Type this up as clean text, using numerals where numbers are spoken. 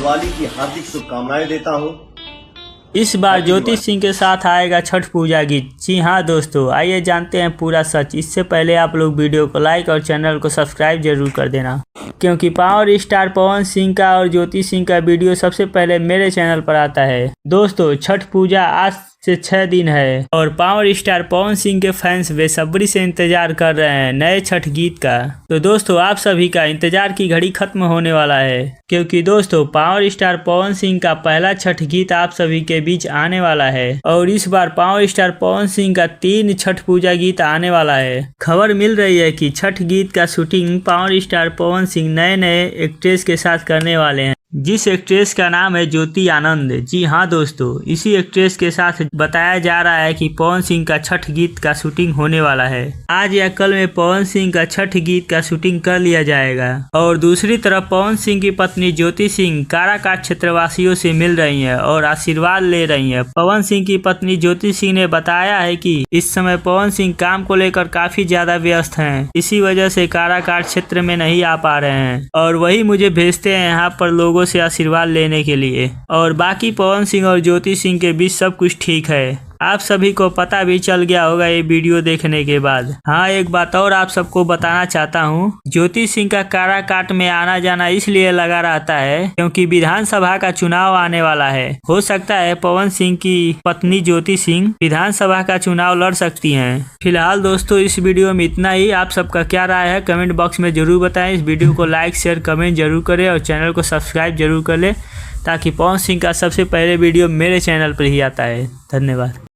दिवाली की हार्दिक शुभकामनाएं देता हूं। इस बार ज्योति सिंह के साथ आएगा छठ पूजा गीत। जी हाँ दोस्तों, आइए जानते हैं पूरा सच। इससे पहले आप लोग वीडियो को लाइक और चैनल को सब्सक्राइब जरूर कर देना, क्योंकि पावर स्टार पवन सिंह का और ज्योति सिंह का वीडियो सबसे पहले मेरे चैनल पर आता है। दोस्तों, छठ पूजा आज से 6 दिन है और पावर स्टार पवन सिंह के फैंस बेसब्री से इंतजार कर रहे हैं नए छठ गीत का। तो दोस्तों, आप सभी का इंतजार की घड़ी खत्म होने वाला है, क्योंकि दोस्तों पावर स्टार पवन सिंह का पहला छठ गीत आप सभी के बीच आने वाला है। और इस बार पावर स्टार पवन सिंह का 3 छठ पूजा गीत आने वाला है। खबर मिल रही है कि छठ गीत का shooting power star Pawan Singh नए एक्ट्रेस के साथ करने वाले हैं, जिस एक्ट्रेस का नाम है ज्योति आनंद। जी हाँ दोस्तों, इसी एक्ट्रेस के साथ बताया जा रहा है कि पवन सिंह का छठ गीत का शूटिंग होने वाला है। आज या कल में पवन सिंह का छठ गीत का शूटिंग कर लिया जाएगा। और दूसरी तरफ पवन सिंह की पत्नी ज्योति सिंह काराकाट क्षेत्रवासियों से मिल रही हैं और आशीर्वाद ले रही हैं। पवन सिंह की पत्नी ज्योति सिंह ने बताया है कि इस समय पवन सिंह काम को लेकर काफी ज्यादा व्यस्त हैं, इसी वजह से काराकाट क्षेत्र में नहीं आ पा रहे हैं और वही मुझे भेजते हैं यहाँ पर लोगों से आशीर्वाद लेने के लिए। और बाकी पवन सिंह और ज्योति सिंह के बीच सब कुछ ठीक है। आप सभी को पता भी चल गया होगा ये वीडियो देखने के बाद। हाँ, एक बात और आप सबको बताना चाहता हूँ, ज्योति सिंह का काराकाट में आना जाना इसलिए लगा रहता है क्योंकि विधानसभा का चुनाव आने वाला है। हो सकता है पवन सिंह की पत्नी ज्योति सिंह विधानसभा का चुनाव लड़ सकती हैं। फिलहाल दोस्तों, इस वीडियो में इतना ही। आप सबका क्या राय है कमेंट बॉक्स में जरूर बताएं। इस वीडियो को लाइक शेयर कमेंट जरूर करें और चैनल को सब्सक्राइब जरूर कर लें, ताकि पवन सिंह का सबसे पहले वीडियो मेरे चैनल पर ही आता है। धन्यवाद।